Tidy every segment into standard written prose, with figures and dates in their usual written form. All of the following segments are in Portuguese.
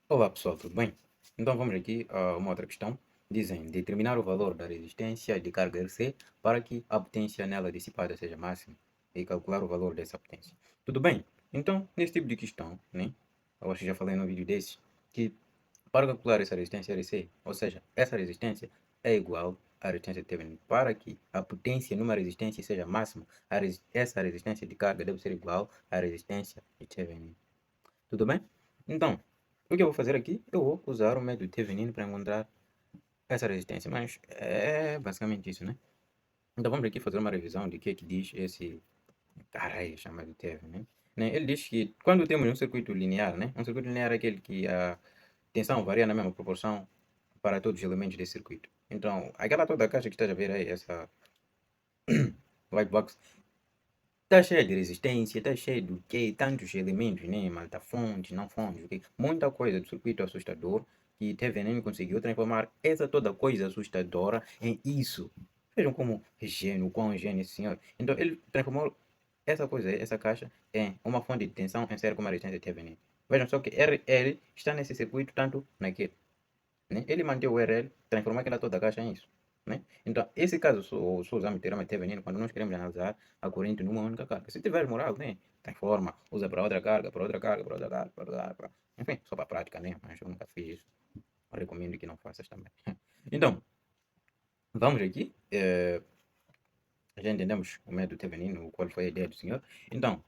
Olá pessoal, tudo bem? Então vamos aqui a uma outra questão. Dizem determinar o valor da resistência de carga RC para que a potência nela dissipada seja máxima e calcular o valor dessa potência. Tudo bem? Então, nesse tipo de questão, né? Eu acho que já falei no vídeo desse, que para calcular essa resistência RC, ou seja, essa resistência é igual à resistência de Thevenin. Para que a potência numa resistência seja máxima, essa resistência de carga deve ser igual à resistência de Thevenin. Tudo bem? Então, o que eu vou fazer aqui? Eu vou usar o método Thevenin para encontrar essa resistência, mas é basicamente isso, né? Então vamos aqui fazer uma revisão de que diz esse caralho chamado Thevenin. Né? Ele diz que quando temos um circuito linear, né? Um circuito linear é aquele que a tensão varia na mesma proporção para todos os elementos desse circuito. Então, aquela toda a caixa que estás a ver aí, essa white box, está cheia de resistência, está cheia do quê? Tantos elementos, né? Malta fontes, não fontes, okay? Muita coisa do circuito assustador que TVN conseguiu transformar essa toda coisa assustadora em isso. Vejam como é gênio, quão é gênio esse senhor. Então ele transformou essa coisa, essa caixa, em uma fonte de tensão em série com uma resistência TVN. Vejam só que RL está nesse circuito tanto naquele. Né? Ele manteve o RL, transformou aquela toda a caixa em isso. Né? Então, esse caso, só usamos teorema de Thevenin quando nós queremos analisar a corrente numa única carga. Se tiver moral, né? Transforma, usa para outra carga, para outra carga, para outra carga, para outra carga. Enfim, só para prática, né? Mas eu nunca fiz isso. Eu recomendo que não faças também. Então, vamos aqui. Já entendemos o método Thevenin, qual foi a ideia do senhor. Então,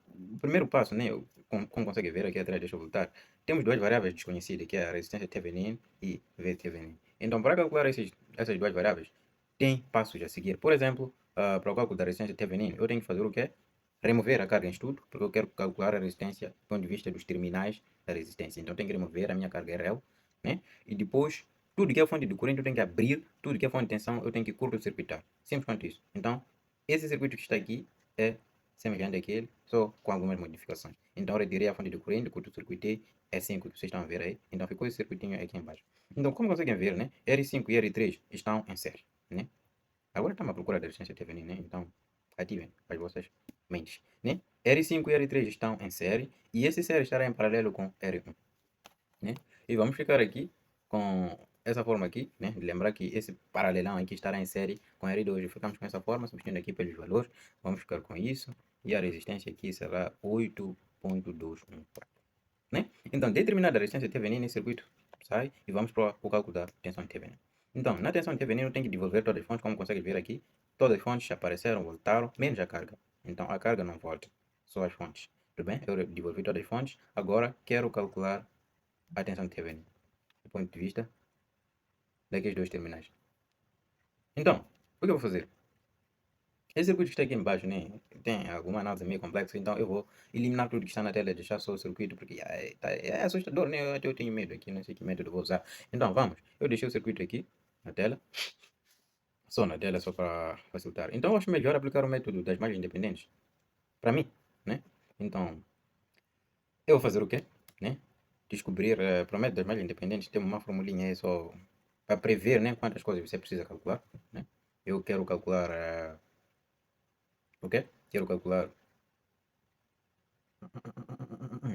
o primeiro passo, né? Como consegue ver aqui atrás, deixa eu voltar. Temos duas variáveis desconhecidas, que é a resistência Thevenin e VThevenin. Então, para calcular essas duas variáveis, tem passos a seguir. Por exemplo, para o cálculo da resistência Thevenin, eu tenho que fazer o quê? Remover a carga em estudo, porque eu quero calcular a resistência do ponto de vista dos terminais da resistência. Então, tenho que remover a minha carga RL, né? E depois, tudo que é fonte de corrente eu tenho que abrir, tudo que é fonte de tensão eu tenho que curto-circuitar. Simples quanto isso. Então, esse circuito que está aqui é semelhante àquele, só com algumas modificações. Então, eu retirei a fonte de corrente, curto-circuitei, R5 que vocês estão a ver aí. Então, ficou esse circuitinho aqui embaixo. Então, como conseguem ver, né? R5 e R3 estão em série, né? Agora estamos à procura da resistência Thevenin, né? Então, ativem as vossas mentes, né? R5 e R3 estão em série e esse série estará em paralelo com R1, né? E vamos ficar aqui com essa forma aqui, né? Lembrar que esse paralelão aqui estará em série com R2. Ficamos com essa forma, substituindo aqui pelos valores. Vamos ficar com isso. E a resistência aqui será 8.214, né? Então, determinada a resistência Thevenin nesse circuito, sai e vamos para o cálculo da tensão Thevenin. Então, na tensão Thevenin eu tenho que devolver todas as fontes, como consegue ver aqui. Todas as fontes apareceram, voltaram, menos a carga. Então, a carga não volta, só as fontes. Tudo bem? Eu devolvi todas as fontes. Agora, quero calcular a tensão Thevenin do ponto de vista daqueles dois terminais. Então, o que eu vou fazer? Esse circuito que está aqui embaixo, né, tem alguma análise meio complexa, então eu vou eliminar tudo que está na tela e deixar só o circuito, porque é assustador, né? Eu tenho medo aqui, não sei que método vou usar. Então, vamos. Eu deixei o circuito aqui na tela, só na tela, só para facilitar. Então, eu acho melhor aplicar o método das malhas independentes, para mim, né? Então, eu vou fazer o quê? Né? Descobrir, para o método das malhas independentes, tem uma formulinha aí só para prever, né, quantas coisas você precisa calcular, né? Eu quero calcular o quê? Quero calcular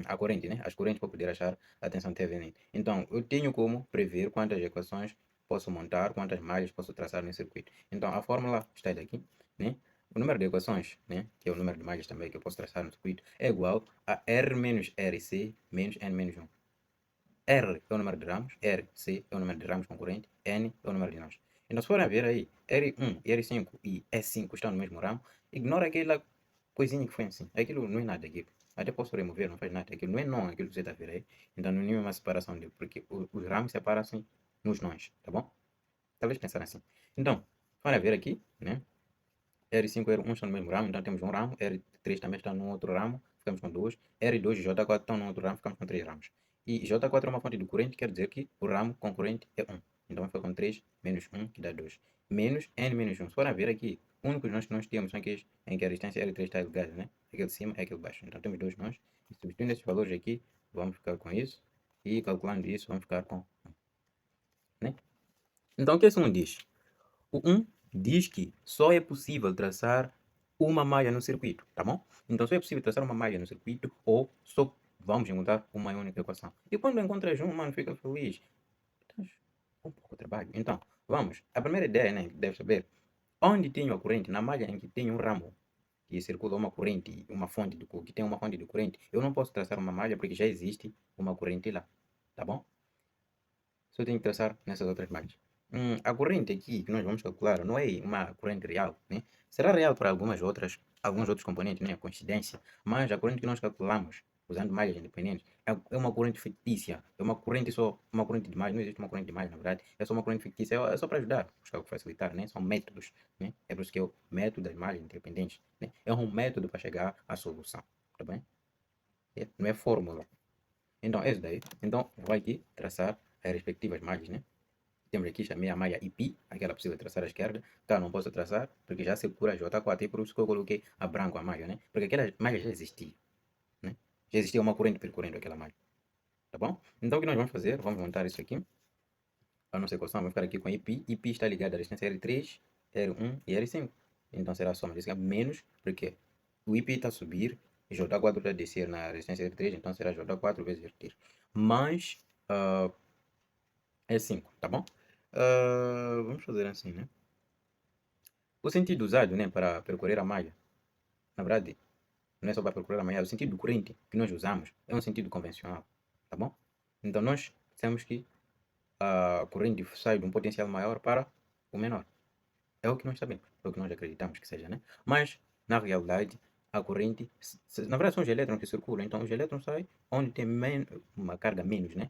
a corrente, né? As correntes para poder achar a tensão Thevenin. Então, eu tenho como prever quantas equações posso montar, quantas malhas posso traçar no circuito. Então, a fórmula está daqui, né? O número de equações, né? Que é o número de malhas também que eu posso traçar no circuito, é igual a R menos RC menos N menos 1. R é o número de ramos, RC é o número de ramos concorrente, N é o número de nós. Então, se forem ver aí, R1 e R5 e S5 estão no mesmo ramo, ignora aquela coisinha que foi assim. Aquilo não é nada aquilo. Até posso remover, não faz nada. Aquilo não é não, aquilo que você está vendo aí. Então, não é nenhuma separação, porque os ramos separam-se nos nós, tá bom? Talvez pensar assim. Então, para ver aqui, né? R5 e R1 estão no mesmo ramo, então temos um ramo. R3 também está no outro ramo, ficamos com dois. R2 e J4 estão no outro ramo, ficamos com três ramos. E J4 é uma fonte de corrente, quer dizer que o ramo concorrente é 1. Então vai ficar com 3 menos 1, que dá 2. Menos N menos 1. Se for ver aqui, o único nós que nós temos são aqueles em que a resistência R3 está ligada, né? Aquele de cima é aquele de baixo. Então temos dois nós. E substituindo esses valores aqui, vamos ficar com isso. E calculando isso, vamos ficar com 1. Né? Então o que esse 1 diz? O 1 diz que só é possível traçar uma malha no circuito, tá bom? Então só é possível traçar uma malha no circuito ou só vamos encontrar uma única equação. E quando encontras um, mano, fica feliz. Tens um pouco de trabalho. Então, vamos. A primeira ideia, né, que deve saber, onde tem a corrente, na malha em que tem um ramo que circula uma corrente, uma fonte que tem uma fonte de corrente, eu não posso traçar uma malha porque já existe uma corrente lá, tá bom? Só tenho que traçar nessas outras malhas. A corrente aqui que nós vamos calcular não é uma corrente real, né? Será real para alguns outros componentes, né? Coincidência, mas a corrente que nós calculamos usando malhas independentes é uma corrente fictícia, é uma corrente só, uma corrente de malha, não existe uma corrente de malha, na verdade, é só uma corrente fictícia, é só para ajudar, os cálculos facilitar, né? São métodos, né? É por isso que é o método das malhas independentes, né? É um método para chegar à solução, tá bem? Não é fórmula. Então, esse daí, então, vou aqui traçar as respectivas malhas, né? Temos aqui, chamei a malha IP, aquela precisa traçar à esquerda. Tá, não posso traçar, porque já segura J4, e por isso que eu coloquei a branco a malha, né? Porque aquela malha já existia, né? Já existia uma corrente percorrendo aquela malha, tá bom? Então o que nós vamos fazer? Vamos montar isso aqui, a nossa equação, vamos ficar aqui com IP. IP está ligada à resistência R3, R1 e R5. Então será a soma disso aqui, menos, porque o IP está a subir, J4 está a descer na resistência R3, então será J4 vezes R3. Mais E5, tá bom? Vamos fazer assim, né? O sentido usado, né, para percorrer a malha, na verdade, não é só para percorrer a malha, o sentido corrente que nós usamos é um sentido convencional, tá bom? Então nós temos que a corrente sai de um potencial maior para o menor. É o que nós sabemos, é o que nós acreditamos que seja, né? Mas, na realidade, a corrente, na verdade são os elétrons que circulam, então os elétrons saem onde tem uma carga menos, né?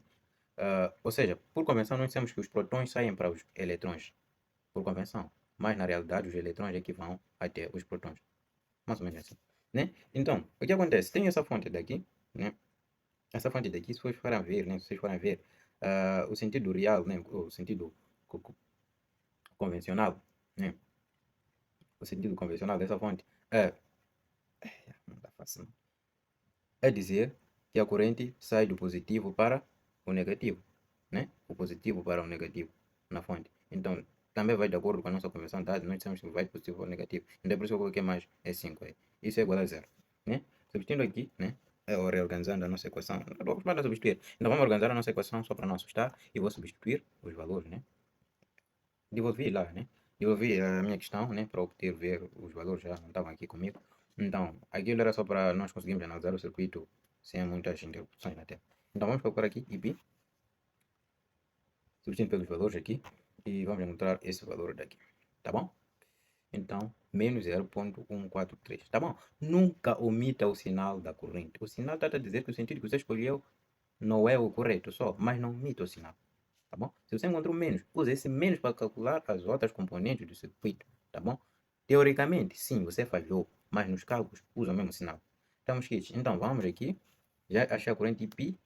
Ou seja, por convenção nós dizemos que os protões saem para os eletrões, por convenção. Mas na realidade os eletrões é que vão até os protões. Mais ou menos assim, né? Então, o que acontece? Tem essa fonte daqui, né? Essa fonte daqui, se vocês forem ver, né? Se vocês forem ver o sentido real, né? O sentido convencional, né? O sentido convencional dessa fonte é, não dá fácil, não. É dizer que a corrente sai do positivo para o negativo, né? O positivo para o negativo na fonte. Então, também vai de acordo com a nossa convenção dada, nós temos que vai de positivo para o negativo. Então, é por isso que eu coloquei mais E5 aí. Isso é igual a zero, né? Substituindo aqui, né? Ou reorganizando a nossa equação. Vamos para substituir. Então, vamos organizar a nossa equação só para não assustar e vou substituir os valores, né? Devolvi lá, né? Devolvi a minha questão, né? Para obter ver os valores já não estavam aqui comigo. Então, aquilo era só para nós conseguirmos analisar o circuito sem muitas interrupções na tela. Então, vamos procurar aqui IP, substituindo pelos valores aqui, e vamos encontrar esse valor daqui, tá bom? Então, menos 0,143, tá bom? Nunca omita o sinal da corrente. O sinal está a dizer que o sentido que você escolheu não é o correto só, mas não omita o sinal, tá bom? Se você encontrou menos, use esse menos para calcular as outras componentes do circuito, tá bom? Teoricamente, sim, você falhou, mas nos cálculos usa o mesmo sinal. Estamos quites. Então, vamos aqui, já achei a corrente IP,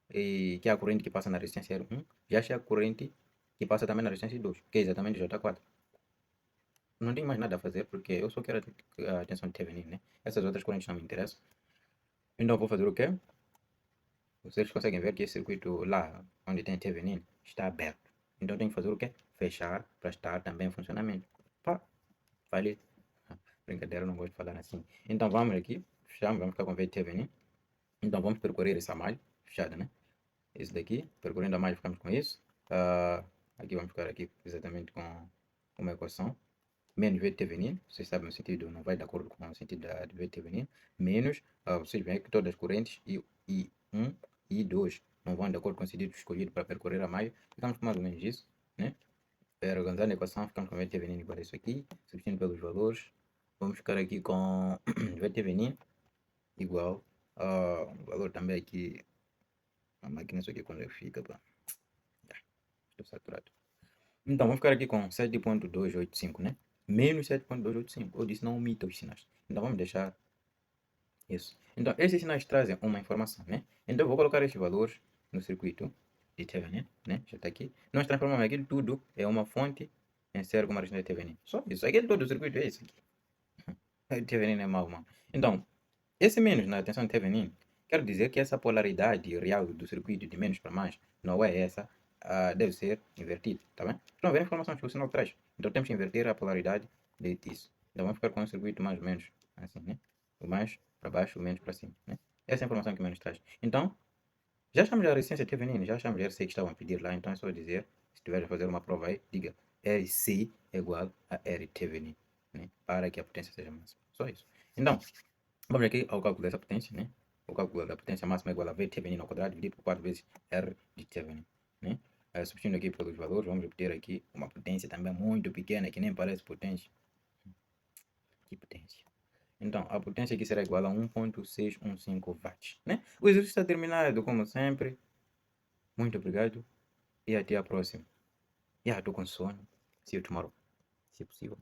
que é a corrente que passa na resistência R1, já achei a corrente que passa também na resistência 2, que é exatamente J4. Não tenho mais nada a fazer, porque eu só quero a atenção de Thevenin, né? Essas outras correntes não me interessam. Então, vou fazer o quê? Vocês conseguem ver que esse circuito lá, onde tem Thevenin, está aberto. Então tenho que fazer o quê? Fechar para estar também em funcionamento. Pá, falei. Brincadeira, não gosto de falar assim. Então vamos aqui, fechamos, vamos ficar com V Thevenin. Então vamos percorrer essa malha, fechada, né? Esse daqui, percorrendo a malha, ficamos com isso. Aqui vamos ficar aqui exatamente com uma equação. Menos V Thevenin, vocês sabem o sentido, não vai de acordo com o sentido de V Thevenin. Menos, vocês veem que todas as correntes I1 e I2 não vão de acordo com o sentido escolhido para percorrer a malha. Ficamos com mais ou menos isso, né? Organizando a equação, ficamos com V Thevenin igual a isso aqui, substituindo pelos valores. Vamos ficar aqui com V Thevenin igual a um valor também aqui. A máquina isso aqui quando fica, pá. Estou saturado. Então, vamos ficar aqui com 7,285, né? Menos 7,285. Eu disse não omita os sinais. Então, vamos deixar isso. Então, esses sinais trazem uma informação, né? Então, eu vou colocar estes valores no circuito de Thevenin, né? Já está aqui. Nós transformamos aquilo tudo em uma fonte em série com uma resistência de Thevenin. Só isso. Aquele todo o circuito é isso aqui. Thevenin é mau, mano. Então, esse menos na tensão de Thevenin quer dizer que essa polaridade real do circuito de menos para mais não é essa, deve ser invertida, tá bem? Estão a ver a informação que o sinal traz. Então temos que inverter a polaridade disso. Então vamos ficar com um circuito mais ou menos assim, né? O mais para baixo, o menos para cima, né? Essa é a informação que menos traz. Então, já achamos a resistência Thevenin, já achamos a RC que estavam a pedir lá, então é só dizer, se estiver a fazer uma prova aí, diga RC é igual a R Thevenin, né? Para que a potência seja máxima. Só isso. Então, vamos aqui ao cálculo dessa potência, né? O cálculo da potência máxima é igual a V Thevenin ao quadrado dividido por 4 vezes R de Thevenin, né? Substituindo aqui pelos valores, vamos obter aqui uma potência também muito pequena, que nem parece potência. Que potência? Então, a potência aqui será igual a 1.615 watts, né? O exercício está terminado, como sempre. Muito obrigado e até a próxima. Estou com sono. See you tomorrow, se possível.